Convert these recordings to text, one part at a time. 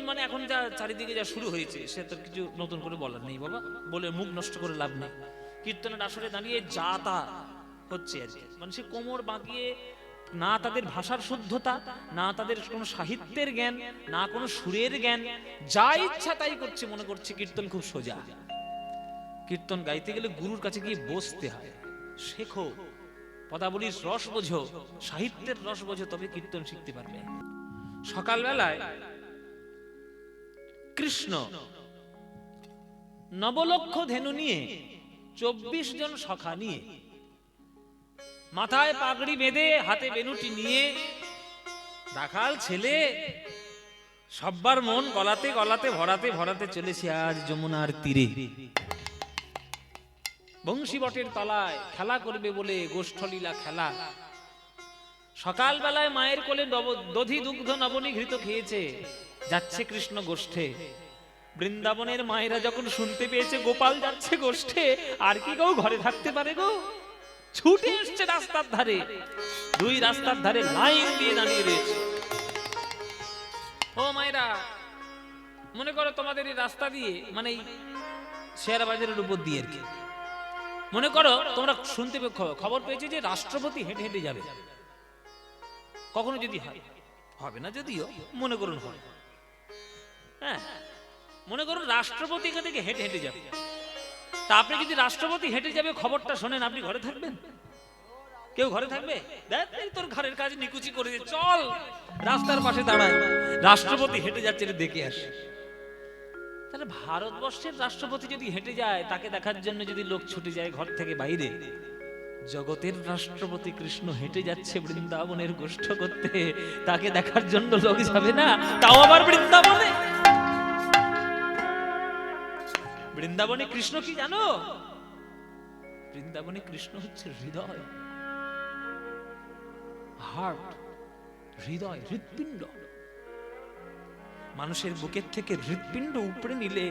কীর্তন মানে এখন যা চারিদিকে যা শুরু হয়েছে সে তো কিছু নতুন করে বলার নেই বাবা, বলে মুখ নষ্ট করে লাভ নেই। কীর্তনের আসরে দাঁড়িয়ে যা তা হচ্ছে আর কি, মানে সে কোমর বাঁকিয়ে, না তাদের ভাষার শুদ্ধতা, না তাদের কোনো সাহিত্যের জ্ঞান, না কোনো সুরের জ্ঞান, যা ইচ্ছা তাই করছে, মনে করছে কীর্তন খুব সোজা। কীর্তন গাইতে গেলে গুরুর কাছে গিয়ে বসতে হয়, শেখো, পদাবলীর রস বোঝো, সাহিত্যের রস বোঝো, তবে কীর্তন শিখতে পারবে। সকালবেলায় কৃষ্ণ নবলক্ষ ধেনু নিয়ে 24 জন সখা নিয়ে, মাথায় পাগড়ি বেঁধে, হাতে বেনুটি নিয়ে, রাখাল ছেলে সব্বার মন গলাতে গলাতে ভরাতে ভরাতে চলেছে আজ যমুনার তীরে। বংশী বটের তলায় খেলা করবে বলে গোষ্ঠলীলা খেলা। সকাল বেলায় মায়ের কোলে দধি দুগ্ধ নবনী ঘৃত খেয়েছে, যাচ্ছে কৃষ্ণ গোষ্ঠে। বৃন্দাবনের মায়েরা যখন শুনতে পেয়েছে গোপাল যাচ্ছে গোষ্ঠে, আর কি কেউ ঘরে থাকতে পারে গো, ছুটে এসছে রাস্তার ধারে। দুই রাস্তার ধারে লাইন দিয়ে দাঁড়িয়ে রয়েছে। ও মায়েরা, মনে করো তোমাদের এই রাস্তা দিয়ে, মানে শেয়ার বাজারের উপর দিয়ে আর কি, মনে করো তোমরা শুনতে খবর পেয়েছে যে রাষ্ট্রপতি হেঁটে হেঁটে যাবে। কখনো যদি হয়, হবে না যদিও, মনে করুন হয়, হ্যাঁ, মনে করুন রাষ্ট্রপতি এখান থেকে হেঁটে হেঁটে যাবে। তা আপনি যদি রাষ্ট্রপতি হেঁটে যাবে খবরটা শোনেন, আপনি ঘরে থাকবেন? কেউ ঘরে থাকবে? দেখ তোর ঘরের কাজ নিকুচি করে দিয়ে চল রাস্তার পাশে দাঁড়ায়, রাষ্ট্রপতি হেঁটে যাচ্ছে এটা দেখে আসে। তাহলে ভারতবর্ষের রাষ্ট্রপতি যদি হেঁটে যায়, তাকে দেখার জন্য যদি লোক ছুটে যায় ঘর থেকে বাইরে, জগতের রাষ্ট্রপতি কৃষ্ণ হেঁটে যাচ্ছে বৃন্দাবনের গোষ্ঠ করতে, তাকে দেখার জন্য লোক যাবে না? তাও আবার বৃন্দাবনে। বৃন্দাবনে কৃষ্ণ কি জানো? বৃন্দাবনে কৃষ্ণ হচ্ছে হৃদয়, হার্ট, হৃদয়, হৃৎপিণ্ড। মানুষের বুকের থেকে হৃৎপিণ্ড উপড়ে নিলে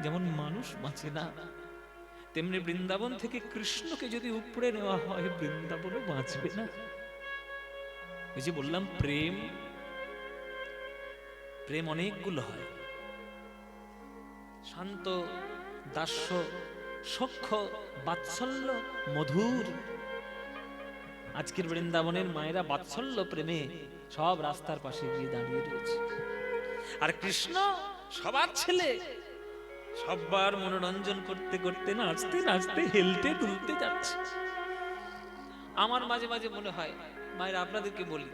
যেমন মানুষ বাঁচে না, তেমনি বৃন্দাবন থেকে কৃষ্ণকে যদি উপড়ে নেওয়া হয়, বৃন্দাবনও বাঁচবে না। ওই যে বললাম প্রেম, প্রেম অনেকগুলো হয়, শান্ত, দাস্য, সখ্য, বাৎসল্য, মধুর। আজকের বৃন্দাবনের মায়েরা বাৎসল্য প্রেমে সব রাস্তার পাশে গিয়ে দাঁড়িয়ে রয়েছে। আর কৃষ্ণ সবার ছেলে, সবার মনোরঞ্জন করতে করতে, নাচতে নাচতে, হেলতে দুলতে যাচ্ছে। আমার মাঝে মাঝে মনে হয়, মায়েরা আপনাদেরকে বলি,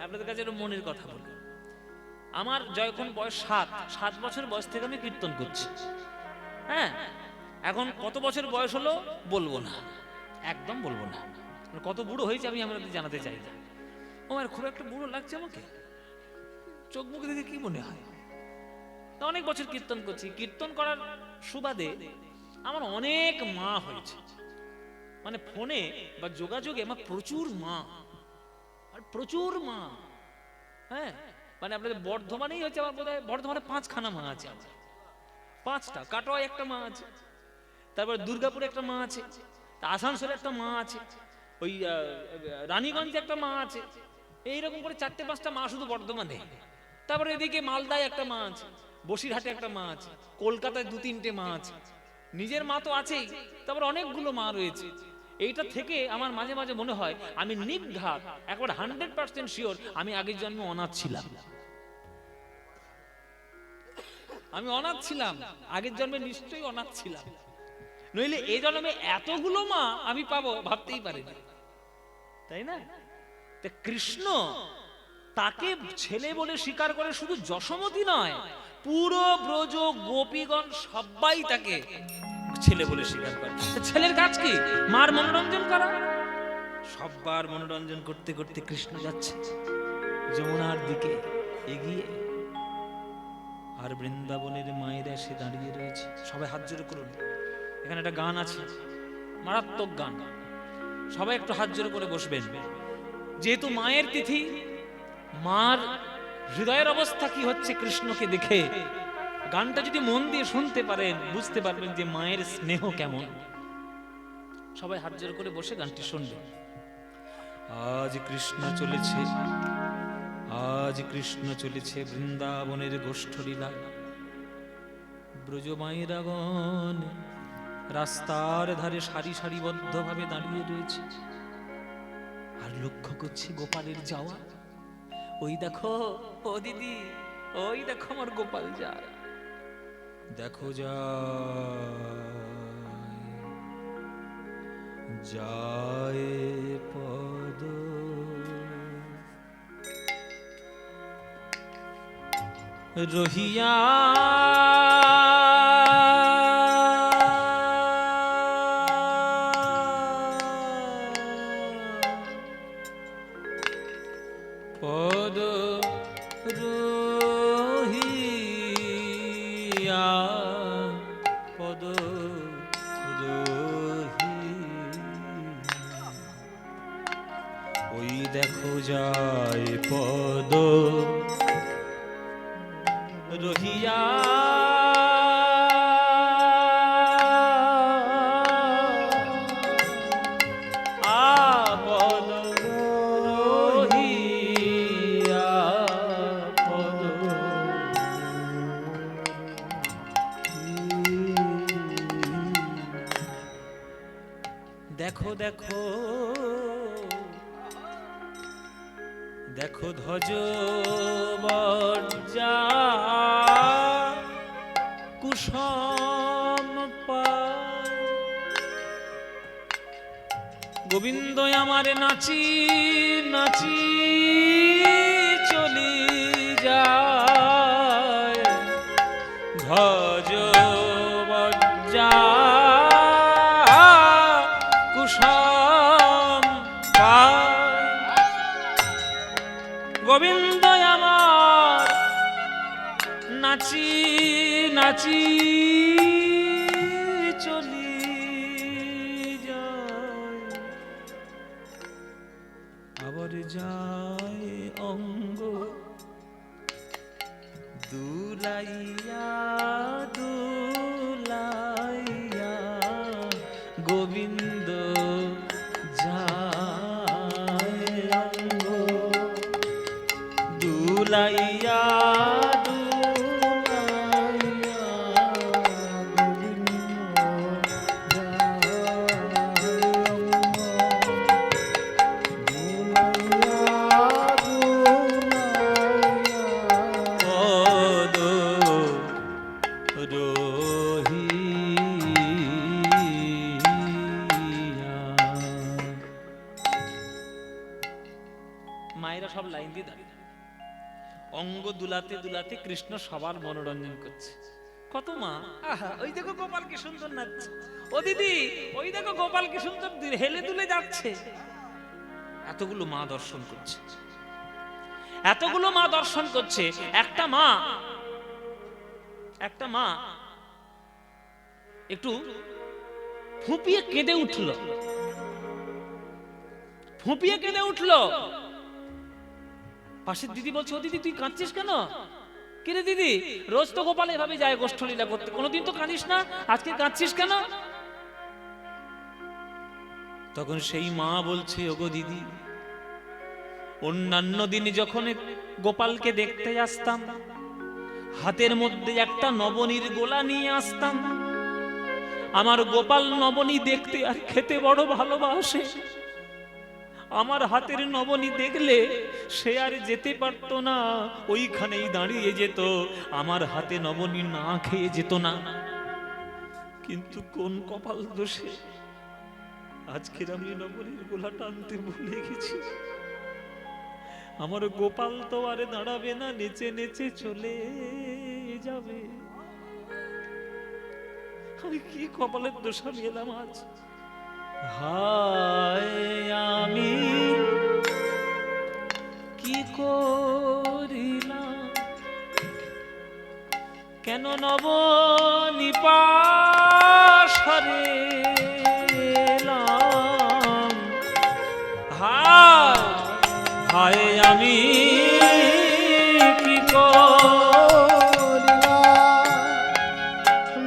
আপনাদের কাছে একটা মনের কথা বলি। আমার যখন বয়স 7 বছর বয়স থেকে আমি কীর্তন করছি, হ্যাঁ। এখন কত বছর বয়স হলো বলবো না, একদম বলবো না। কত বুড়ো হয়েছে আমি আপনাদের জানাতে চাই না। আমার খুব একটা বুড়ো লাগছে আমাকে, চোখ মুখে দেখে কি মনে হয়? অনেক বছর কীর্তন করছি, কীর্তন করার সুবাদে আমার অনেক মা হয়েছে, মানে ফোনে বা যোগাযোগে আমার প্রচুর মা, আর প্রচুর মা, হ্যাঁ। মানে আপনাদের বর্ধমানেই হচ্ছে, আমার বোধহয় বর্ধমানে 5খানা মা আছে, আমার 5টা। কাটোয়ায় একটা মা আছে, তারপরে দুর্গাপুরে একটা মা আছে, আসানসোলে একটা মা আছে, ওই রানীগঞ্জে একটা মা আছে, এইরকম করে 4-5টা মা শুধু বর্ধমানে। তারপরে এদিকে মালদায় একটা মা আছে, বসিরহাটে একটা মা আছে, কলকাতায় 2-3টে মা আছে, নিজের মা তো আছেই, তারপর অনেকগুলো মা রয়েছে। এইটা থেকে আমার মাঝে মাঝে মনে হয় আমি নির্ঘাত একবার 100% শিওর আমি আগের জন্মে অনাথ ছিলাম। আমি অনাথ ছিলাম, আগের জন্মে নিশ্চয়ই অনাথ ছিলাম, নইলে এই জন্মে এতগুলো মা আমি পাবো ভাবতেই পারিনি, তাই না? কৃষ্ণ তাকে ছেলে বলে স্বীকার করে শুধু যশোমতী নয়, পুরো ব্রজ গোপীগণ সবাই তাকে ছেলে বলে স্বীকার করে। ছেলের কাজ কি? মার মনোরঞ্জন করা। সবার মনোরঞ্জন করতে করতে কৃষ্ণ যাচ্ছে যমুনার দিকে এগিয়ে, আর বৃন্দাবনের মায়েরা এসে দাঁড়িয়ে রয়েছে। সবাই হাত জোড়ে করুন, এখানে একটা গান আছে, মারাত্মক গান, সবাই একটু হাত জোড়ে করে বসবেন। যেহেতু মায়ের তিথি, মার হৃদয়ের অবস্থা কি হচ্ছে কৃষ্ণকে দেখে, গানটা যদি মন দিয়ে শুনতে পারেন বুঝতে পারবেন যে মায়ের স্নেহ কেমন। সবাই হাত জোড় করে বসে গানটি শুনবেন। আজ কৃষ্ণ চলেছে, আজ কৃষ্ণ চলেছে বৃন্দাবনের গোষ্ঠলীলা। ব্রজ মায়েরাগণ রাস্তার ধারে সারি সারিবদ্ধভাবে দাঁড়িয়ে রয়েছে আর লক্ষ্য করছে গোপালের যাওয়া। ওই দেখো, ও দিদি, ওই দেখো আমার গোপাল যায়, দেখো যায় পদ রহিয়া পদ রহিয়া পদ ওই দেখো যায় পদ রহিয়া পদ রহিয়া পদ দেখো দেখো দেখো ধ্বজ বর্জা কুসুম গোবিন্দ আমার নাচি নাচি চলি যায় ধ্বজ বর্জা কুসুম গোবিন্দ আমার নাচি নাচি চলি যায় আবার যায় অঙ্গ দুলাইয়া দুলাইয়া গোবিন্দ যায় অঙ্গ দুলাইয়া মায়েরা সব লাইন দিয়ে দাঁড়িয়ে অঙ্গ দুলাতে দুলাতে কৃষ্ণ সবার মনোরঞ্জন করছে। কত মা, আহা ওই দেখো গোপাল কি সুন্দর নাচছে, ও দিদি ওই দেখো গোপাল কি সুন্দর হেলে দুলে যাচ্ছে। এতগুলো মা দর্শন করছে, এতগুলো মা দর্শন করছে। একটা মা একটু ফুঁপিয়ে কেঁদে উঠলো, ফুঁপিয়ে কেঁদে উঠলো। পাশের দিদি বলছে, ও দিদি তুই কাঁদছিস কেন? কিরে দিদি, রোজ তো গোপাল এভাবে যায় গোষ্ঠলীলা করতে, কোনোদিন তো কাঁদিস না, আজকে কাঁদছিস কেন? তখন সেই মা বলছে, ওগো দিদি, অন্যান্য দিন যখন গোপালকে দেখতে আসতাম হাতের মধ্যে একটা নবনীর গোলা নিয়ে আসতাম। আমার গোপাল নবনী দেখতে আর খেতে বড় ভালোবাসে। আমার হাতের নবনী দেখলে সে আর যেতে পারতো না, ওইখানেই দাঁড়িয়ে যেত, আমার হাতে নবনী না খেয়ে যেত না। কিন্তু কোন কপাল দোষে আজকের আমি নবনীর গোলা টানতে ভুলে গেছি। আমার গোপাল তো আরে দাঁড়াবে না, নেচে নেচে চলে যাবে। আমি কি কপালের দোষ আমি এলাম আজ। হায় আমি কি করিলাম, কেন নবনী পাশরে এলাম। হায় হায় আমি কি করিলাম,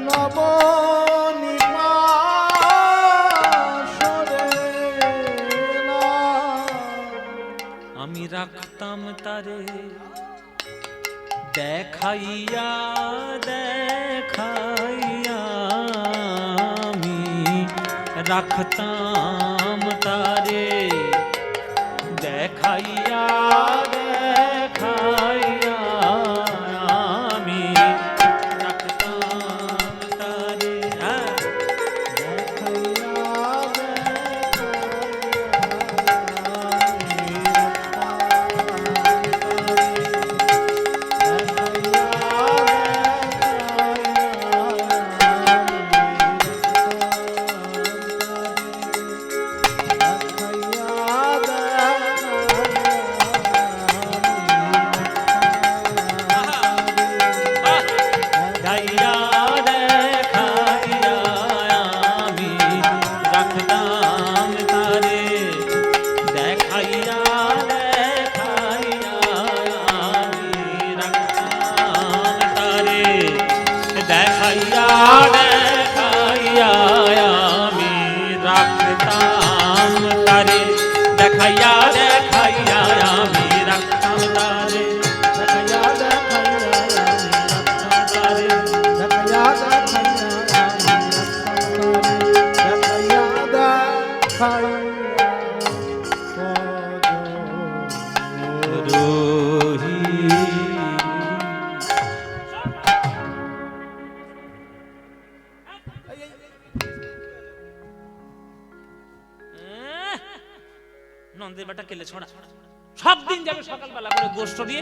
নবনী পাশরে এলাম। আমি রাখতাম তারে দেখাইয়া দেখাইয়া আমি রাখতাম তারে, দেখাইয়া দেখাইয়া আমি রাখতাম তারে, নন্দের বেটা কেলে ছড়া সব দিন যাবে সকালবেলা করে গোষ্ঠ দিয়ে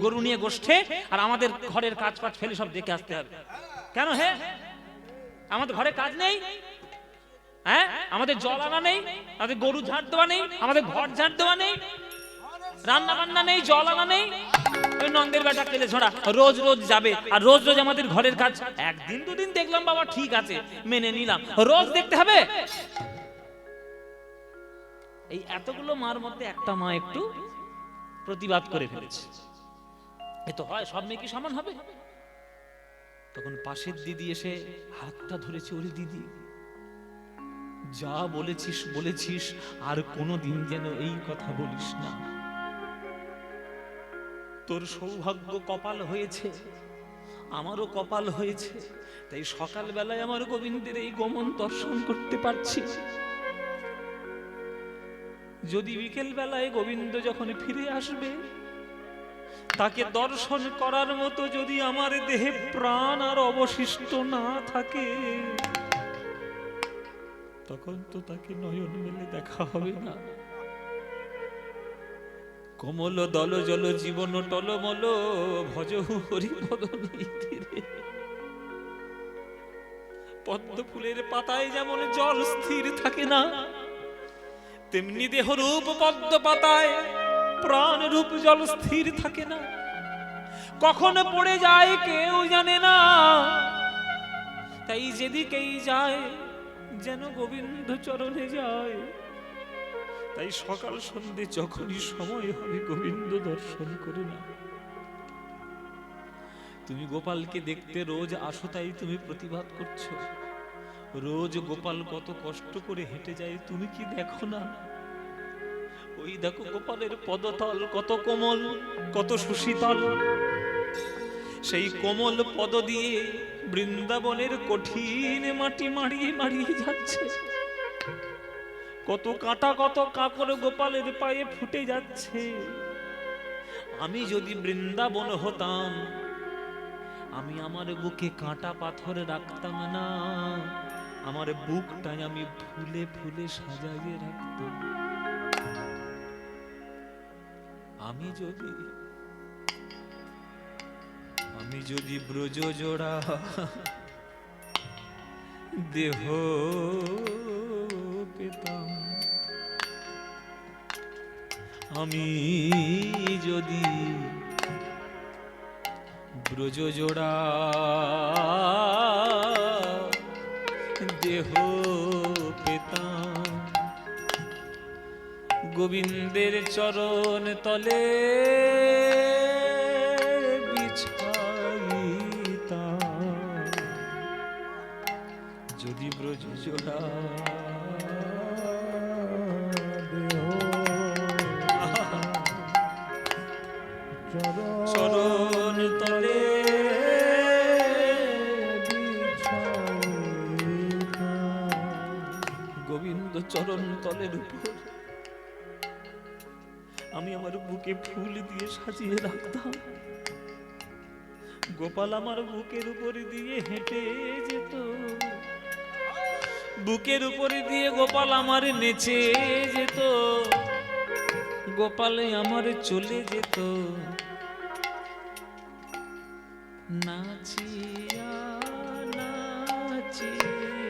গরু নিয়ে গোষ্ঠে, আর আমাদের ঘরের কাজ পাজ ফেলে সব দেখে আসতে হবে। কেন হে, আমাদের ঘরে কাজ নেই? হ্যাঁ, আমাদের জল আনা নেই, আমাদের গরু ঝাড় দেওয়া নেই, আমাদের ঘর ঝাড় দেওয়া নেই, রান্না বান্না নেই, জল আনা নেই। ওই নন্দের বেটা কেলে ছড়া রোজ রোজ যাবে, আর রোজ রোজ আমাদের ঘরের কাজ একদিন দুদিন দেখলাম বাবা ঠিক আছে মেনে নিলাম, রোজ দেখতে হবে? এই এতগুলো মার মধ্যে একটা মা একটু প্রতিবাদ করে ফেলেছে, এ তো হয়, সব মেয়ে কি সমান হবে? তখন পাশের দিদি এসে হাতটা ধরেছে, ওরে দিদি যা বলেছিস বলেছিস, আর কোনোদিন যেন এই কথা বলিস না। তোর সৌভাগ্য কপাল হয়েছে, আমারও কপাল হয়েছে, তাই সকাল বেলায় আমার গোবিন্দের এই গমন দর্শন করতে পারছি। যদি বিকেল বেলায় গোবিন্দ যখন ফিরে আসবে, তাকে দর্শন করার মতো যদি আমার দেহে প্রাণ আর অবশিষ্ট না থাকে, তখন তো তাকে নয়ন মেলে দেখা হবে না। কমল দল জল জীবন টলমল ভজহু হরিপদ নিধিরে। পদ্ম ফুলের পাতায় যেমন জল স্থির থাকে না, তেমনি দেহ রূপ পদ্ম পাতায় প্রাণ রূপ জল স্থির থাকে না, কখন পড়ে যায় কেউ জানে না। তাই যেদিকেই যায় যেন গোবিন্দ চরণে যায়। তাই সকাল সন্ধ্যে যখনই সময় হবে গোবিন্দ দর্শন করে না। তুমি গোপালকে দেখতে রোজ আসো, তাই তুমি প্রতিবাদ করছো। রোজ গোপাল কত কষ্ট করে হেঁটে যায়, তুমি কি দেখো না? ওই দেখো গোপালের পদতল কত কোমল, কত সুশীতল। সেই কোমল পদ দিয়ে বৃন্দাবনের কঠিন মাটি মাড়িয়ে মাড়িয়ে যাচ্ছে। কত কাঁটা কত কাকর গোপালের পায়ে ফুটে যাচ্ছে। আমি যদি বৃন্দাবন হতাম, আমি আমার বুকে কাঁটা পাথর রাখতাম না, আমার বুকটাই আমি ফুলে ফুলে সাজাইয়ে রাখতাম। আমি যদি ব্রজ জোড়া দেহ পেতাম, আমি যদি ব্রজ জোড়া দেহ পেতাম, গোবিন্দের চরণ তলে বিছাইতাম। যদি ব্রজ জোড়া চরণ তলে চরণ তলের উপর আমি আমার বুকে ফুল দিয়ে সাজিয়ে রাখতাম। গোপাল আমার বুকের উপরে দিয়ে হেঁটে যেত, বুকের উপরে দিয়ে গোপাল আমার নেচে যেত, গোপালে আমার চলে যেত নাচিয়া নাচিয়া,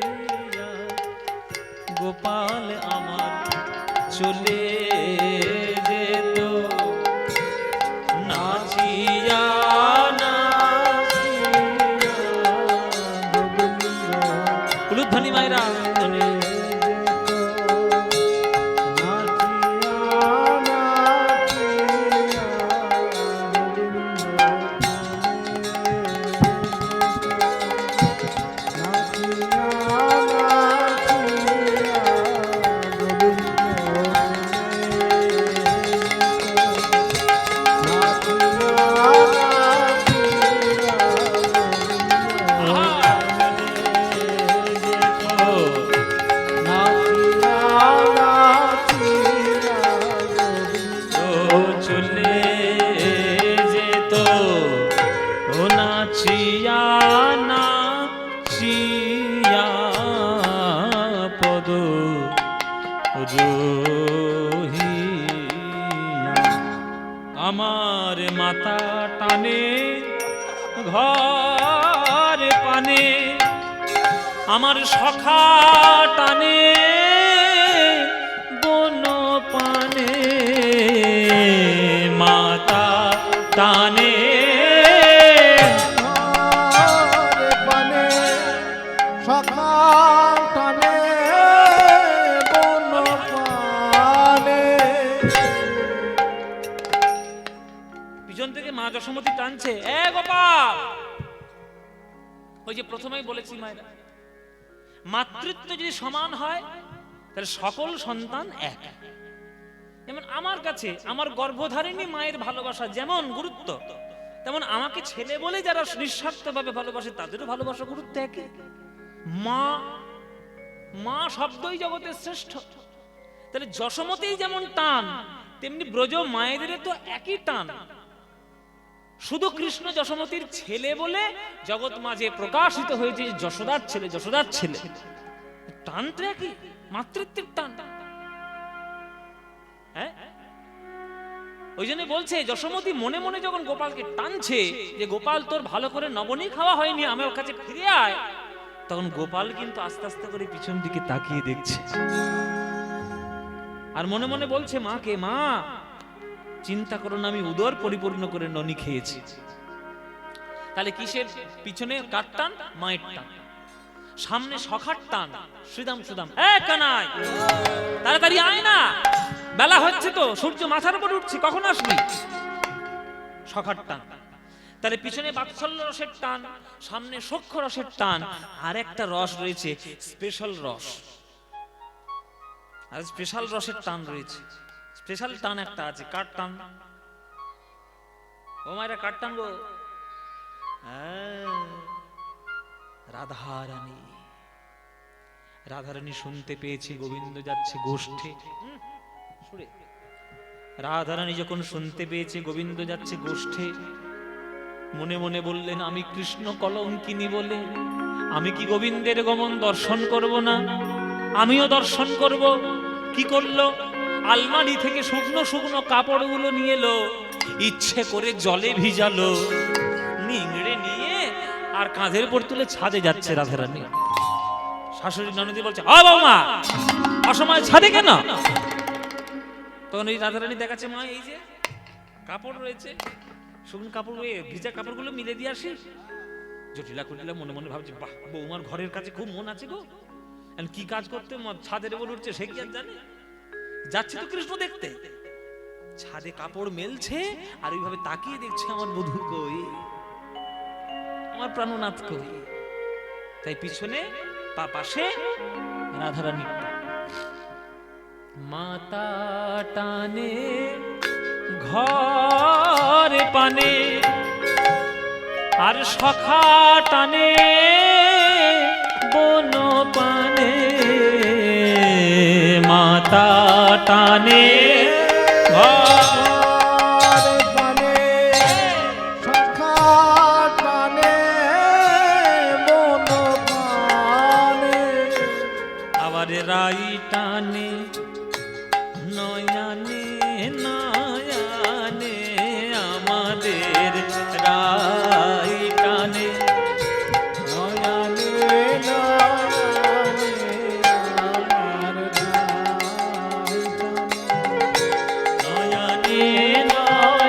গোপাল আমার চলে যেত নাচিয়া নাচিয়া। উলুধ্বনি মায়েরা আমার মাথা টানে ঘর পানে, আমার সখা টানে বন পানে, মাতা টানে পানে, সখা টানে বন পানে। পিছন থেকে মা যশোমতী টানছে, এ গোপাল। ওই যে প্রথমেই বলেছি মায়েরা, মাতৃত্ব যদি সমান হয় তাহলে সকল সন্তান এক। যেমন আমার কাছে আমার গর্ভধারিণী মায়ের ভালোবাসা যেমন গুরুত্ব, তেমন আমাকে ছেলে বলে যারা নিঃস্বার্থভাবে ভালোবাসে তাদেরও ভালোবাসা গুরুত্ব একই। মা মা শব্দই জগতের শ্রেষ্ঠ। তাহলে যশোমতী যেমন টান, তেমনি ব্রজ মায়েদের তো একই টান। শুধু কৃষ্ণ যশোমতীর ছেলে বলে জগৎ মাঝে প্রকাশিত হয়েছে যশোদার ছেলে, যশোদার ছেলে। টানটা একই, মাতৃত্বের টান। হ্যাঁ, ওই জন্য বলছে যশোমতী মনে মনে যখন গোপালকে টানছে যে গোপাল তোর ভালো করে নবনী খাওয়া হয়নি, আমার কাছে ফিরে আয়, তখন গোপাল কিন্তু আস্তে আস্তে করে পিছন দিকে তাকিয়ে দেখছে আর মনে মনে বলছে মাকে, মা চিন্তা করো না, আমি উদর পরিপূর্ণ করে ননি খেয়েছি। তাহলে কিসের পিছনে কার টান? মায়ের টান। সামনে সখার টান, শ্রীদাম সুদাম, এ কানাই তাড়াতাড়ি আয় না, বেলা হচ্ছে তো, সূর্য মাথার উপর উঠছে, কখন আসবি? সখার টান। তাহলে পিছনে বাৎসল্য রসের টান, সামনে সখ্য রসের টান, আর একটা রস রয়েছে স্পেশাল রস, আর স্পেশাল রসের টান রয়েছে। স্পেশাল টান একটা আছে, কার টান? ও মায়েরা কার টান গো? রাধারানী। রাধারানী শুনতে পেয়েছে গোবিন্দ যাচ্ছে গোষ্ঠে। রাধারানী যখন শুনতে পেয়েছে গোবিন্দ যাচ্ছে গোষ্ঠে, মনে মনে বললেন, আমি কৃষ্ণ কলঙ্কিনী বলে আমি কি গোবিন্দের গমন দর্শন করব না? আমিও দর্শন করব। কি করলো? আলমারি থেকে শুকনো শুকনো কাপড়গুলো নিয়ে এলো, ইচ্ছে করে জলে ভিজালো, নিংড়ে নিয়ে আর কাঁধের উপর তুলে ছাদে যাচ্ছে রাধারানী। শাশুড়ি ননদি বলছে, আ বৌমা, অসময় ছাদে কেন? তখন এই রাধারানী দেখাচ্ছে, মা এই যে কাপড় রয়েছে, শুকনো কাপড়, ভিজা কাপড়গুলো মিলে দিয়ে আসি। জটিলা কুটিলা মনে মনে ভাবছে, বাহ, বৌমার ঘরের কাছে খুব মন আছে গো, কি কাজ করতে ছাদের উপর উঠছে সে কি আর জানে? যাচ্ছে তো কৃষ্ণ দেখতে, ছাদে কাপড় মেলছে আর ওইভাবে তাকিয়ে দেখছে, আমার বধূ কই, আমার প্রাণনাথ কই। তাই পিছনে পাশে রাধারানী। মাতা টানে ঘর পানে, আর সখা টানে বন পানে, মাতা টানে ঘরে পানে সখা টানে মন পানে আবার রাই টানে নয়ানে নয়ানে আমাদের রাই টানে নয়নে নয়নে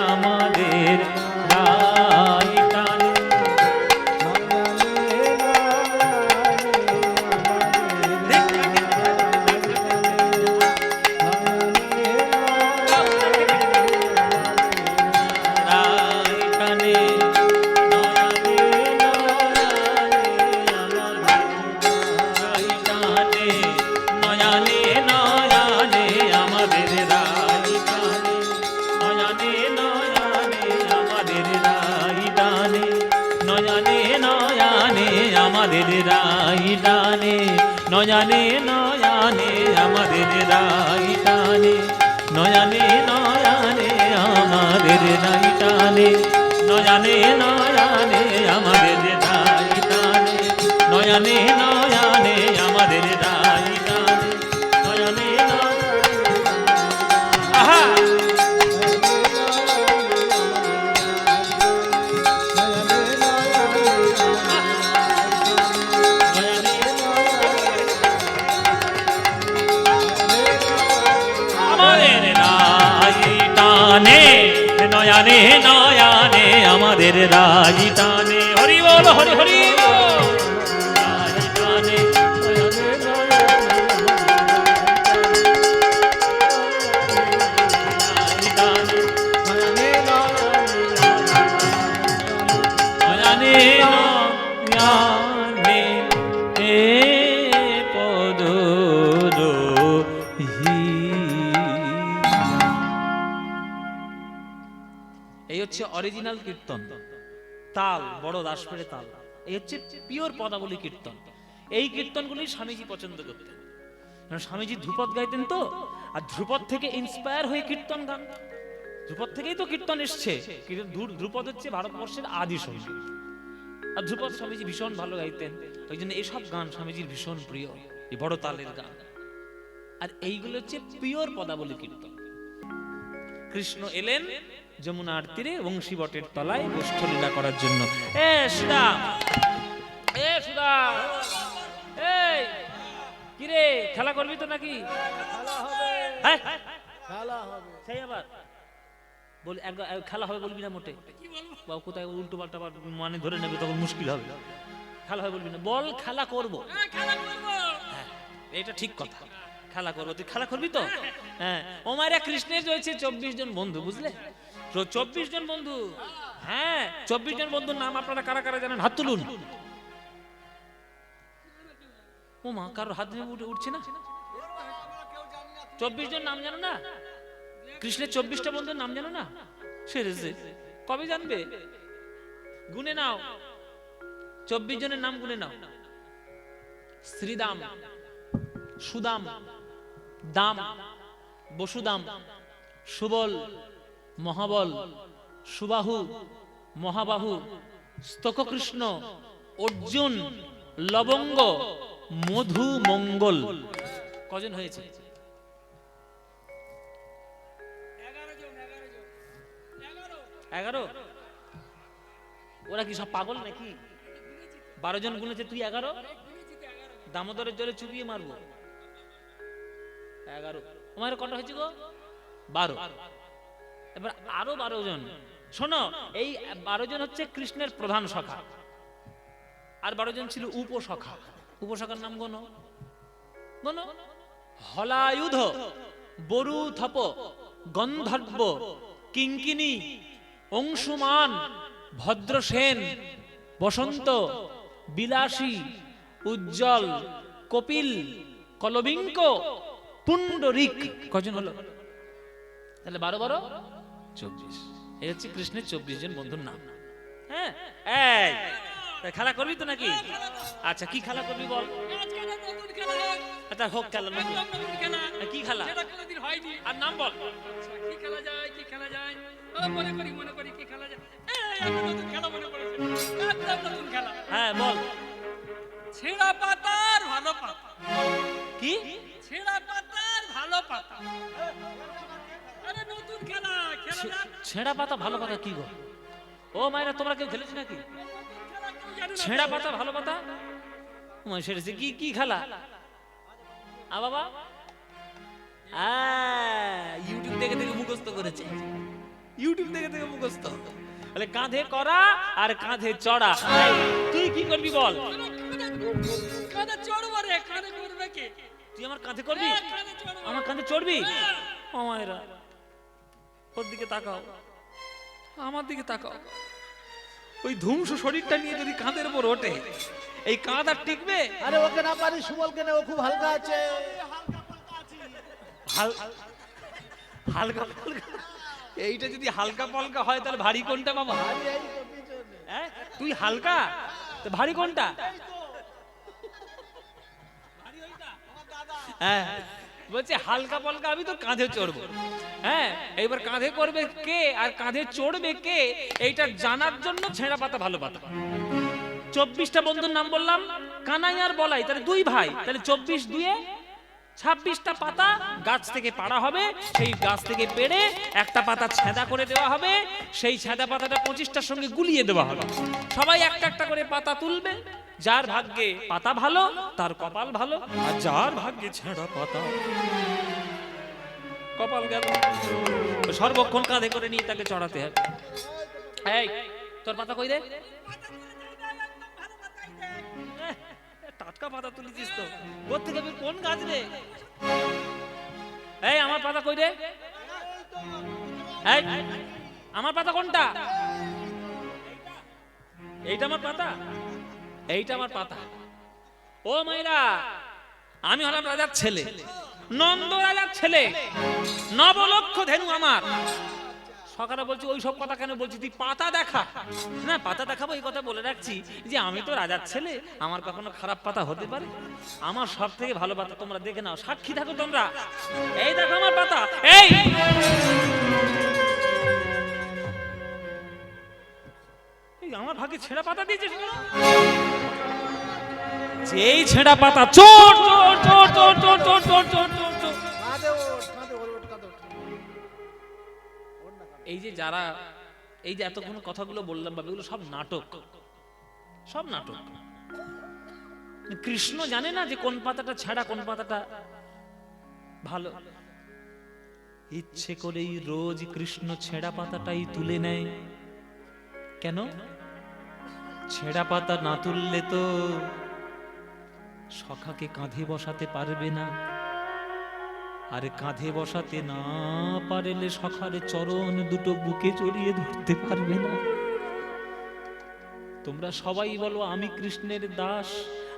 আমার নয়ানে নয়ানে আমাদের রাই টানে রাই টানে নয়ানে নয়ানে আমাদের রাই টানে নয়ানে নয়ানে আমাদের রাই টানে নয়ানে নয়ানে আমাদের রাই টানে নয়ানে নয়ানে আমাদের রাই টানে নয়ানে নয়ানে আমাদের রাই টানে নয়ানে নয়ানে আমাদের রাই টানে নয়ানে নয়ানে আমাদের রাই টানে নয়ানে আহা আমাদের রাই টানে নয়ানে নয়ানে আমাদের রাই টানে হরি বল হরি হরি বল। রাই টানে নয়ানে রাই টানে নয়ানে নয়ানে এ পদ এই হচ্ছে অরিজিনাল কীর্তন, তাল বড় দাসপেড়ে তাল। এই হচ্ছে পিওর পদাবলী কীর্তন। এই কীর্তনগুলি স্বামীজি পছন্দ করতেন, কারণ স্বামীজি ধ্রুপদ গাইতেন তো, আর ধ্রুপদ থেকে ইন্সপায়ার হয়ে কীর্তন গান। ধ্রুপদ থেকেই তো কীর্তন এসছে। ধ্রুপদ হচ্ছে ভারতবর্ষের আদি সঙ্গীত, আর ধ্রুপদ স্বামীজি ভীষণ ভালো গাইতেন। ওই জন্য এইসব গান স্বামীজির ভীষণ প্রিয়, এই বড় তালের গান। আর এইগুলো হচ্ছে পিওর পদাবলী কীর্তন। কৃষ্ণ এলেন যমুনার তীরে বংশী বটের তলায় গোষ্ঠলীলা করার জন্য। এ সুদা, এ সুদা, এই কিরে খেলা করবি তো নাকি? হ্যাঁ খেলা হবে সেই আবার বল, খেলা হবে বলবি না মোটে। বাবু কোথায় উল্টো পাল্টা মানে ধরে নেবে, তখন মুশকিল হবে। খেলা হবে বলবি না, বল খেলা করবো। হ্যাঁ এটা ঠিক কথা, খেলা করবো। তুই খেলা করবি তো? হ্যাঁ। ও মায়েরা, কৃষ্ণের রয়েছে 24 জন বন্ধু, বুঝলে? 24 জন বন্ধু। হ্যাঁ 24 জন বন্ধুর নাম আপনারা কারা কারা জানেন? হাত তুলুন। ও মা, কারোর হাত উঠছে না। 24 জন নাম জানো না? কৃষ্ণের 24টা বন্ধুর নাম জানো না? সেরেছে কবে জানবে? গুনে নাও, 24 জনের নাম গুনে নাও। শ্রীদাম, সুদাম, দাম, বসুদাম, সুবল, মহাবল, সুবাহু, মহাবাহু, স্তককৃষ্ণ, অর্জুন, লবঙ্গ, মধু, মঙ্গল। কজন হয়েছে? 11। ওরা কি সব পাগল নাকি? 12 জন গুনেছে, তুই 11? দামোদরের জলে চুবিয়ে মারবো। 11। তোমার কটা হয়েছে গো? 12। এবার আরো 12 জন। শোনো, এই 12 জন হচ্ছে কৃষ্ণের প্রধান সখা, আর 12 জন ছিল উপসখা। উপসখার নাম গোনো গোনো। হলায়ুধ, বরুথপ, গন্ধর্ব, কিঙ্কিনী, অংশুমান, ভদ্রসেন, বসন্ত, বিলাসী, উজ্জ্বল, কপিল, কলবিঙ্ক, পুণ্ডরিক। কজন হলো তাহলে? 12 12 24। এই হচ্ছে কৃষ্ণের 24 জন বন্ধুর নাম। হ্যাঁ, এই খেলা করবি তো নাকি? আচ্ছা, কি খেলা করবি বল? আচ্ছা হোক খেলা নতুন। একদম নতুন খেলা। কি খেলা? যেটা কোনোদিন হয়নি। আর নাম বল। আচ্ছা, কি খেলা যায়, কি খেলা যায়? মনে করি কি খেলা যায়। একটা নতুন খেলা মনে পড়েছে। একদম নতুন খেলা। হ্যাঁ বল। ছেঁড়া পাতার ভালো পাতা। কি? ছেঁড়া পাতার ভালো পাতা। আরে নতুন খেলা, খেলা যাক। ছেঁড়া পাতা ভালো পাতা কি গো? ও মায়েরা তোমরা কেউ খেলেছ নাকি? খেলা কেউ জানে না। ছেঁড়া পাতা ভালো পাতা? সেটা কি কি খেলা? বাবা ইউটিউব দেখে দেখে মুখস্থ করেছে, ইউটিউব দেখে দেখে মুখস্থ। তাহলে কাঁধে করা আর কাঁধে চড়া। তুই কি করবি বল? কাঁধে চড়বো রে, কাঁধে করবে কে? তুই আমার কাঁধে করবি? কাঁধে চড়বো। আমার কাঁধে চড়বি? ও মায়েরা ওর দিকে তাকাও, আমার দিকে তাকাও। ওই ধ্বংস শরীরটা নিয়ে যদি কাঁধের উপর ওঠে, এই কাঁধ আর টিকবে? আরে ওকে না পারি, সুবলকে না, ও খুব হালকা আছে। হালকা পালকা? এইটা যদি হালকা পালকা হয় তাহলে ভারী কোনটা বাবা? আরে এই তো পিছনে। হ্যাঁ তুই হালকা তো ভারী কোনটা? হ্যাঁ বলছে হালকা পালকা আমি তো কাঁধে চড়বো। হ্যাঁ এইবার কাঁধে করবে কে আর কাঁধে চড়বে কে, এইটা জানার জন্য ছেঁড়া পাতা ভালো পাতা। 24টা বন্ধুর নাম বললাম, কানাই আর বলাই, তাহলে দুই ভাই, তাহলে 24 দুয়ে 26টা পাতা গাছ থেকে পাড়া হবে। সেই গাছ থেকে পেড়ে একটা পাতা ছেঁদা করে দেওয়া হবে। সেই ছেঁদা পাতাটা 25টার সঙ্গে গুলিয়ে দেওয়া হবে। সবাই একটা একটা করে পাতা তুলবে। যার ভাগ্যে পাতা ভালো তার কপাল ভালো, আর যার ভাগ্যে ছেঁড়া পাতা কপাল গেল। সর্বক্ষণ কাঁধে করে নিয়ে তাকে চড়াতে হবে। এই তোর পাতা কই রে? টাটকা পাতা তুলেছিস তো, কোথা থেকে কোন গাছ রে? এই আমার পাতা কই রে? এই আমার পাতা কোনটা? এইটা আমার পাতা, এইটা আমার পাতা। ও মাইরা, আমি হলাম রাজার ছেলে, নন্দ রাজার ছেলে, নবলক্ষ ধেনু আমার। সকালে বলছি ওই সব কথা কেন বলছি, তুই পাতা দেখা না। পাতা দেখাবো এই কথা বলে রাখছি যে আমি তো রাজার ছেলে, আমার কখনো খারাপ পাতা হতে পারে? আমার সব থেকে ভালো পাতা তোমরা দেখে নাও, সাক্ষী থাকো তোমরা। এই দেখো আমার পাতা। এই আমার ভাগে ছেঁড়া পাতা দিয়েছিস না? যেই ছেঁড়া পাতা চোর চোর চোর চোর চোর চোর চোর চোর চোর চোর। কাঁধে ওঠ, কাঁধে ওঠ, কাঁধে ওঠ। এই যে যারা এই যে এতক্ষণ কথাগুলো বললাম বাবা, এগুলো সব নাটক, সব নাটক। কৃষ্ণ জানে না যে কোন পাতাটা ছাড়া কোন পাতাটা ভালো? ইচ্ছে করেই রোজ কৃষ্ণ ছেঁড়া পাতাটাই তুলে নেয়। কেন? ছেঁড়া পাতা না তুললে তো সখাকে কাঁধে বসাতে পারবে না, আর কাঁধে বসাতে না পারলে সখার চরণ দুটো বুকে জড়িয়ে ধরতে পারবে না। তোমরা সবাই বলো আমি কৃষ্ণের দাস,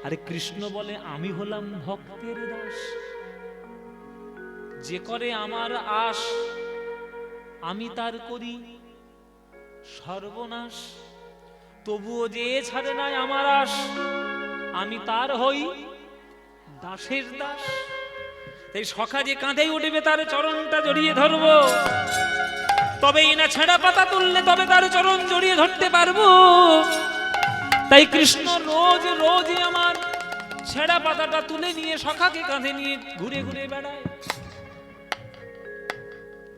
আরে কৃষ্ণ বলে আমি হলাম ভক্তের দাস। যে করে আমার আশ আমি তার করি সর্বনাশ, তবুও যে ছাড়ে নাই আমার আশ আমি তার হই দাসের দাস। তাই সখা যে কাঁধেই উঠবে তার চরণটা জড়িয়ে ধরবো, তবেই না ছেঁড়া পাতা তুললে তবে তার চরণ জড়িয়ে ধরতে পারবো। তাই কৃষ্ণ রোজ রোজ আমার ছেঁড়া পাতাটা তুলে নিয়ে সখাকে কাঁধে নিয়ে ঘুরে ঘুরে বেড়ায়।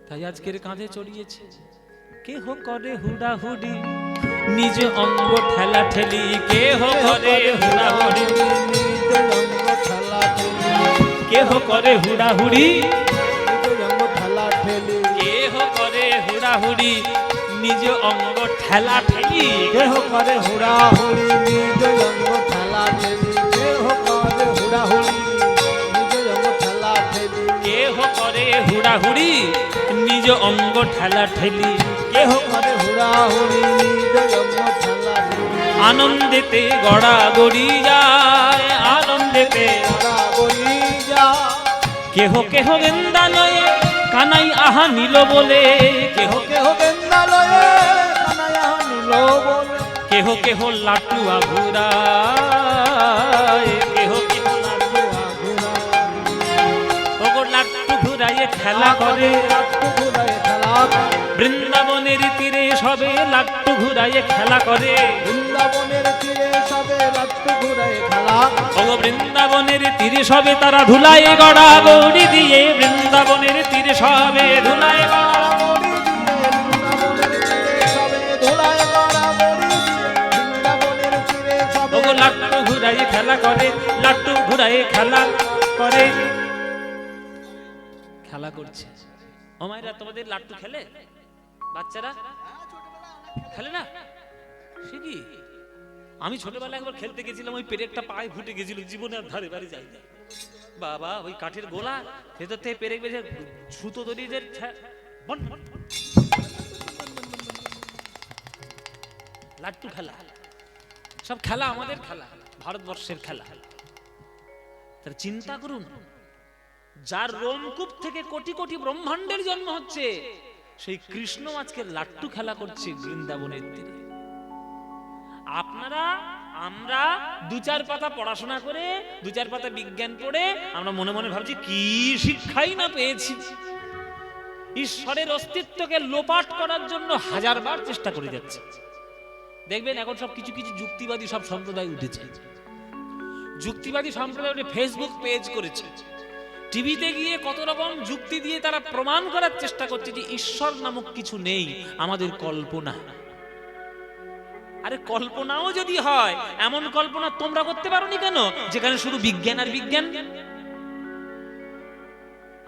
তাই আজকের কাঁধে চড়িয়েছে। কেহ করে হুড়াহুড়ি নিজ অঙ্গ ঠেলা ঠেলি, কেহ করে হুড়াহুড়ি নিজ অঙ্গ ঠেলা ঠেলি, কেহ করে হুড়াহুড়ি নিজ অঙ্গ ঠেলা ঠেলি, কেহ করে হুড়াহুড়ি নিজ অঙ্গ ঠেলা ঠেলি, কেহ করে হুড়াহুড়ি নিজ অঙ্গ ঠেলা ঠেলি, কেহ করে হুড়াহুড়ি নিজ অঙ্গ ঠেলা ঠেলি, কেহ করে হুড়াহুড়ি নিজ অঙ্গ ঠেলা ঠেলি, কেহ করে হুড়াহুড়ি নিজ অঙ্গ ঠেলা ঠেলি। আনন্দেতে গড়াগড়ি যায়, আনন্দেতে গড়াগড়ি যায়, কেহ কেহ গেন্দালয়ে কানাই আহা নিল বলে, কেহ কেহ গেন্দালয়ে কানাইয়া নিল বলে, কেহ কেহ লাটুয়া ঘুরায়, কেহ কেহ ঘুরা ঘুরা খেলা করে, লাট্টু ঘুরায় খেলা করে, বৃন্দাবনের তীরে সবে লাট্টু ঘুরাইয়ে খেলা করে, বৃন্দাবনের তীরে সবে লাট্টু ঘুরায় খেলা করে, ও বৃন্দাবনের তীরে সবে তারা ধুলায় গড়া গৌড়ি দিয়ে, বৃন্দাবনের তীরে সবে ধুলায় গড়া, বৃন্দাবনের তীরে সবে ধুলায় গড়া গড়ি দিয়ে, বৃন্দাবনের তীরে সবে ও লাট্টু ঘুরাইয়ে খেলা করে, লাট্টু ঘুরাইয়ে খেলা করে, খেলা করছে। ও মায়েরা, তোমাদের লাট্টু খেলে বাচ্চারা? খেলে না? সে কি? আমি ছোটবেলায় একবার খেলতে গেছিলাম, ওই পেরেকটা পায়ে ফুটে গেছিল, জীবনে আর ধারে বাড়ি যাই না। বাবা, ওই কাঠের গোলা ভেতর থেকে পেরেক বেঁধে সুতো দড়িয়ে লাট্টু খেলা, সব খেলা আমাদের খেলা, ভারতবর্ষের খেলা। তার চিন্তা করুন, যার রোমকূপ থেকে কোটি কোটি ব্রহ্মাণ্ডের জন্ম হচ্ছে, সেই কৃষ্ণ আজকে লাট্টু খেলা করছে বৃন্দাবনের তীরে। আপনারা আমরা দু চার পাতা পড়াশোনা করে, দু চার পাতা বিজ্ঞান পড়ে আমরা মনে মনে ভাবছি কি শিক্ষাই না পেয়েছি। ঈশ্বরের অস্তিত্বকে লোপাট করার জন্য হাজারবার চেষ্টা করে যাচ্ছে। দেখবেন এখন সব কিছু কিছু যুক্তিবাদী সব সম্প্রদায় উঠেছে, যুক্তিবাদী সম্প্রদায় উঠে ফেসবুক পেজ করেছে, টিভিতে গিয়ে কত রকম যুক্তি দিয়ে তারা প্রমাণ করার চেষ্টা করছে যে ঈশ্বর নামক কিছু নেই, আমাদের কল্পনা। আরে কল্পনাও যদি হয়, এমন কল্পনা তোমরা করতে পারোনি কেন যেখানে শুধু বিজ্ঞান আর বিজ্ঞান?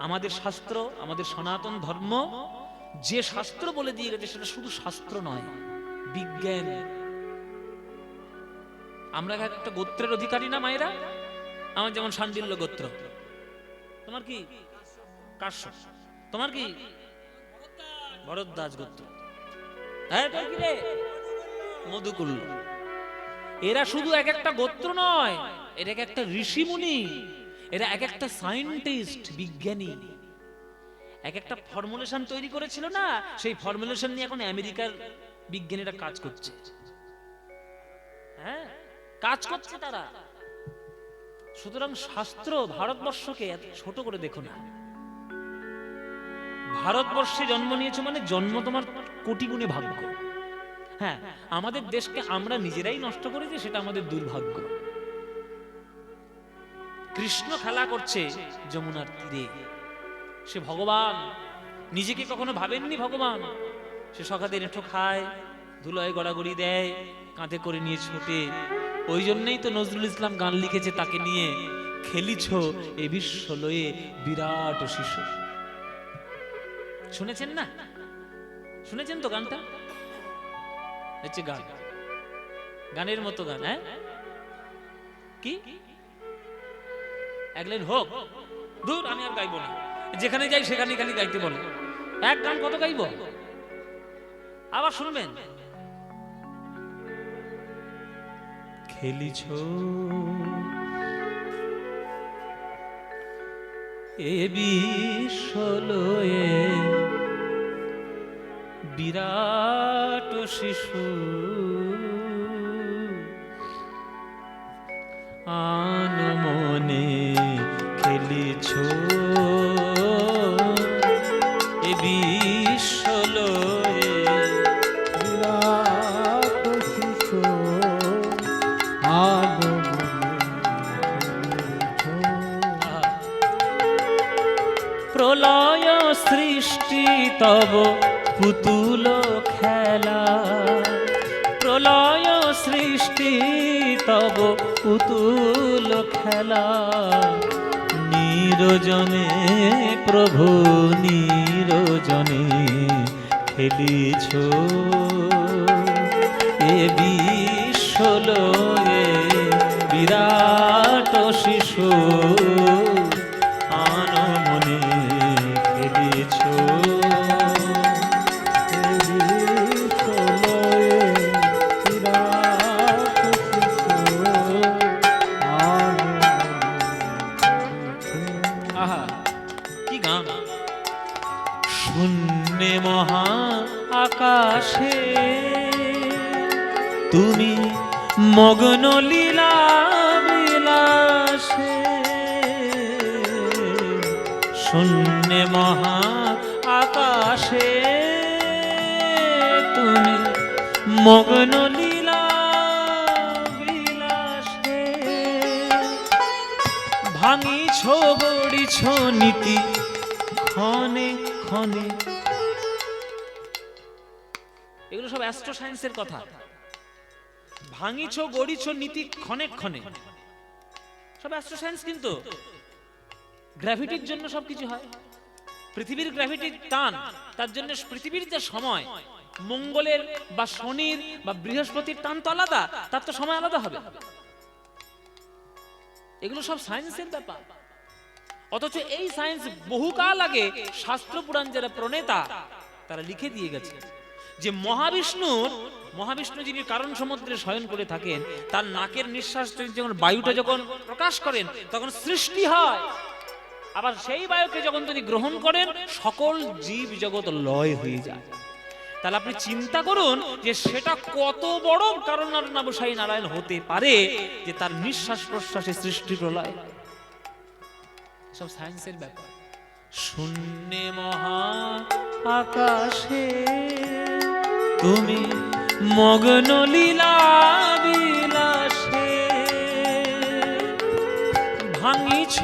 আমাদের শাস্ত্র, আমাদের সনাতন ধর্ম যে শাস্ত্র বলে দিয়ে গেছে, সেটা শুধু শাস্ত্র নয়, বিজ্ঞান। আমরা একটা গোত্রের অধিকারী না মায়েরা? আমার যেমন শাণ্ডিল্য গোত্র, তোমার কি কাশ্যপ, তোমার কি ভরদ্বাজ গোত্র, হ্যাঁ তোর কি রে মধুকুল্ল। এরা শুধু এক একটা গোত্র নয়, এরা এক একটা ঋষি মুনি, এরা এক একটা সায়েন্টিস্ট, বিজ্ঞানী। এক একটা ফর্মুলেশন তৈরি করেছিল না, সেই ফর্মুলেশন নিয়ে এখন আমেরিকার বিজ্ঞানীরা কাজ করছে। হ্যাঁ, কাজ করছে তারা। সুতরাং শাস্ত্র ভারতবর্ষকে এত ছোট করে দেখো না। ভারতবর্ষে জন্ম নিয়েছো মানে জন্ম তোমার কোটি গুণে ভাগ্য। হ্যাঁ, আমাদের দেশকে আমরা নিজেরাই নষ্ট করেছি, সেটা আমাদের দুর্ভাগ্য। কৃষ্ণ খেলা করছে যমুনার তীরে, সে ভগবান। নিজেকে কখনো ভাবেননি ভগবান? সে সখাতে এঁঠো খায়, ধুলোয় গড়াগড়ি দেয়, কাঁধে করে নিয়ে ছোটে। ওই জন্যই তো নজরুল ইসলাম গান লিখেছে তাকে নিয়ে, খেলিছ এ বিশ্ব লয়ে বিরাট শিশু। শুনেছেন না? শুনেছেন তো গানটা? হচ্ছে গান, গানের মতো গান। হ্যাঁ, কি এক লাইন হোক, দূর আমি আর গাইবো না, যেখানে যাই সেখানে খালি গাইতে বলে। এক গান কত গাইব? আবার শুনবেন, খেলিছ এ বিশ্ব লয়ে বিরাট শিশু, আন মনে খেলিছ এ বিশ্ব লয়ে বিরাট শিশু, আন মনে খেলিছ। প্রলয় সৃষ্টি তব পুতুল খেলা, প্রলয় সৃষ্টি তব পুতুল খেলা, নিরজনে প্রভু নিরজনে খেলিছ এ বিশ্ব লয়ে বিরাট শিশু, আন মনে খেলিছ। শূন্যে মহা আকাশে তুমি মগ্ন লীলা বিলাসে, শূন্যে মহা আকাশে তুমি মগ্ন লীলা বিলাসে, ভাঙিছ গড়িছ নীতি ক্ষণে ক্ষণে। এগুলো সব অ্যাস্ট্রো সায়েন্সের কথা। ভাঙিছ গড়িছ নীতি ক্ষণে ক্ষণে, সব অ্যাস্ট্রো সায়েন্স। কিন্তু গ্র্যাভিটির জন্য সবকিছু হয়। পৃথিবীর গ্র্যাভিটির টান, তার জন্য পৃথিবীর যে সময়, মঙ্গলের বা শনির বা বৃহস্পতির টান তো আলাদা, তার তো সময় আলাদা হবে। এগুলো সব সায়েন্সের ব্যাপার। অথচ এই সায়েন্স বহুকাল আগে শাস্ত্র পুরাণ যারা প্রণেতা তারা লিখে দিয়ে গেছে যে মহাবিষ্ণু যিনি কারণ সমুদ্রে শয়ন করে থাকেন, তার নাকের নিঃশ্বাস যখন বায়ুটা যখন প্রকাশ করেন তখন সৃষ্টি হয়। আবার সেই বায়ুকে যখন তিনি গ্রহণ করেন সকল জীব জগৎ লয় হয়ে যায়। তাহলে আপনি চিন্তা করুন যে সেটা কত বড় কারণাবসায়ী নারায়ণ হতে পারে যে তার নিঃশ্বাস প্রশ্বাসে সৃষ্টি প্রলয়। সব সায়েন্সের ব্যাপার। শূন্যে মহা আকাশে তুমি মগ্ন লীলা বিলাসে, ভাঙিছ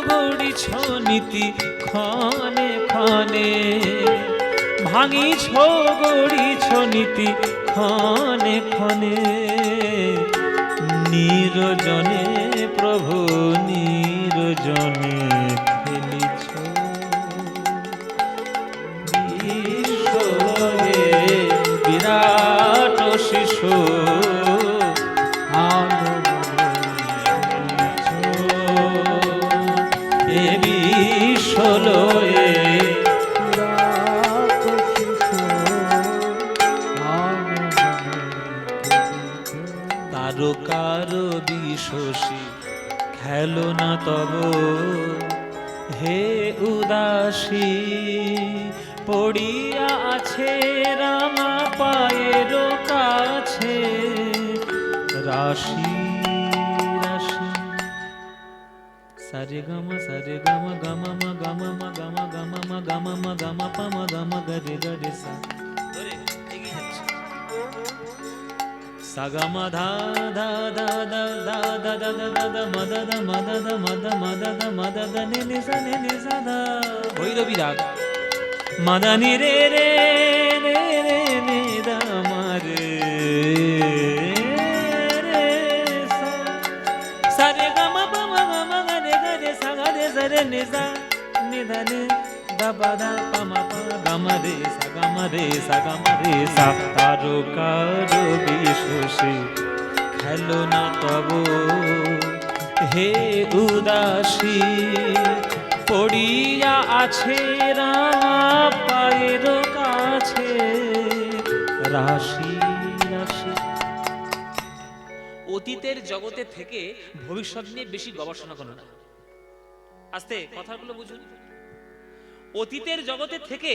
গড়িছ নীতি ক্ষণে ক্ষণে, ভাঙিছ গড়িছ নীতি ক্ষণে ক্ষণে। নিরজনে প্রভু নিরজনে খেলিছ, বিশ্বরে বিরাট শিশু এ বিশ্বলয়ে তারকার বিশোষী খেলো না তব হে উদাসী, পড়িয়া আছে রামা পায়ের কাছে রাশি রাশি। সারে গামা গামা মা গামা মা গামা গামা মা গামা মা গামা পা মা গামা গরে গরে সা। সাগামা ধা ধা ধা ধা ধা ধা ধা ধা ধা ধা মদ ধা মদ ধা মদ মদ ধা মদ ধা নে নে সা ধা। ভৈরবী রাগ। মদনি রে রে রে রে নে ধা মা রে রে সা। সারে গামা পা মা গামা গরে গরে সা গরে সরে নে সা নে ধা নে ধা পা ধা পা মা পা গামা রে সা গামা রে সা গামা রে সা। তারকার বিশোষী খেলো না তব হে উদাসী, পড়িয়া আছে রামা পায়ের কাছে রাশি রাশি। অতীতের জগতে থেকে ভবিষ্যৎ নিয়ে বেশি গবেষণা করো না। আস্তে কথাগুলো বুঝুন। অতীতের জগতে থেকে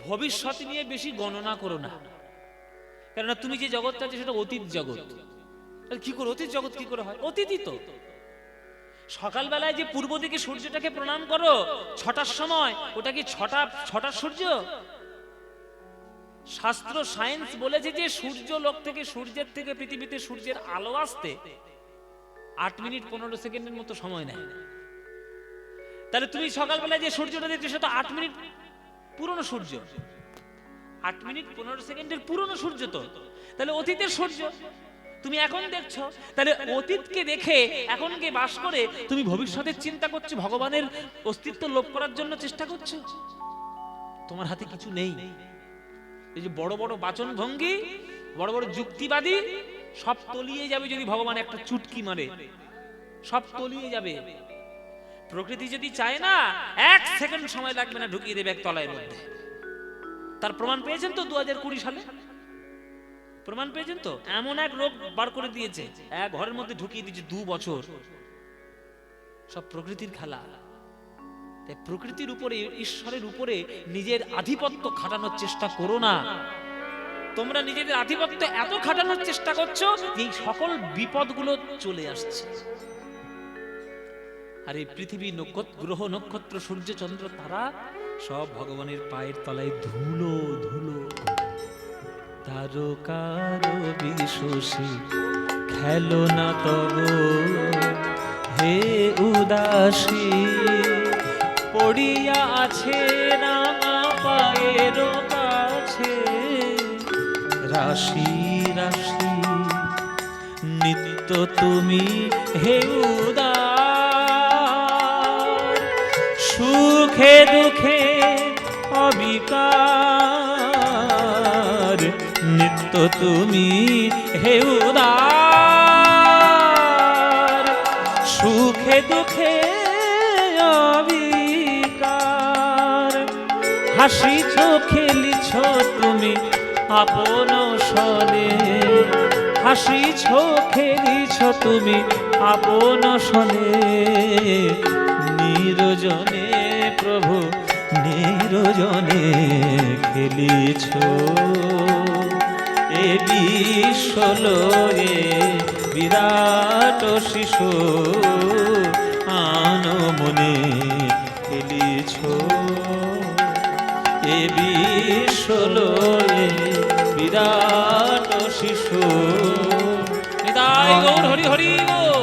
ভবিষ্যৎ নিয়ে বেশি গণনা করো না। কেননা তুমি যে জগৎটা আছে সেটা অতীত জগৎ। কি করে অতীত জগৎ কি করে হয়? অতীতই তো। সকালবেলায় যে পূর্ব দিকে সূর্যটাকে প্রণাম করো 6টার সময়, ওটা কি ছটা সূর্য? শাস্ত্র সায়েন্স বলেছে যে সূর্য লোক থেকে, সূর্যের থেকে পৃথিবীতে সূর্যের আলো আসতে 8 মিনিট 15 সেকেন্ডের মতো সময় নেয়। তাহলে তুমি সকালবেলায় যে সূর্যটা দেখছো সেটা 8 মিনিট পুরনো সূর্য, 8 মিনিট 15 সেকেন্ডের পুরনো সূর্য। তো তাহলে অতীতের সূর্য তুমি এখন দেখছো। তাহলে অতীতকে দেখে এখনকে বাস করে তুমি ভবিষ্যতের চিন্তা করছো, ভগবানের অস্তিত্ব লোপ করার জন্য চেষ্টা করছো। তোমার হাতে কিছু নেই। এই যে বড় বড় বাচন ভঙ্গি, বড় বড় যুক্তিবাদী, সব তলিয়ে যাবে যদি ভগবান একটা চুটকি মারে, সব তলিয়ে যাবে। প্রকৃতি যদি চায় না 1 সেকেন্ড সময় লাগবে না, ঢুকিয়ে দেবে এক তলায় মধ্যে। তার প্রমাণ পেয়েছেন তো 2020 সালে, প্রমাণ পেয়েছেন তো। এমন এক রোগ বার করে দিয়েছে, এক ঘরের মধ্যে ঢুকিয়ে দিয়েছে 2 বছর। সব প্রকৃতির খেলা। তাই প্রকৃতির উপরে, ঈশ্বরের উপরে নিজের আধিপত্য খাটানোর চেষ্টা করো না। তোমরা নিজেদের আধিপত্য এত খাটানোর চেষ্টা করছো যে সকল বিপদগুলো চলে আসছে। আর এই পৃথিবী গ্রহ নক্ষত্র সূর্য চন্দ্র তারা সব ভগবানের পায়ের তলায় ধুলো ধুলো। তারকার বিশ্বসী খেলো না তব হে উদাসী, পড়িয়া আছে রামা পায়ের কাছে রাশি রাশি। নিত্য তুমি হে উদার, সুখে দুঃখে অবিকার। নিত্য তুমি হে উদার, সুখে দুঃখে অবিকার। হাসিছ খেলিছ তুমি আপন সনে, হাসিছ খেলিছ তুমি আপন সনে। নিরজনে প্রভু নিরজনে খেলিছ, এ বিশ্বলয়ে বিরাট শিশু আনো মনে খেলিছ। এ বিশ্বলয়ে বিরাট শিশু। নিতাই গৌর হরি হরি গো।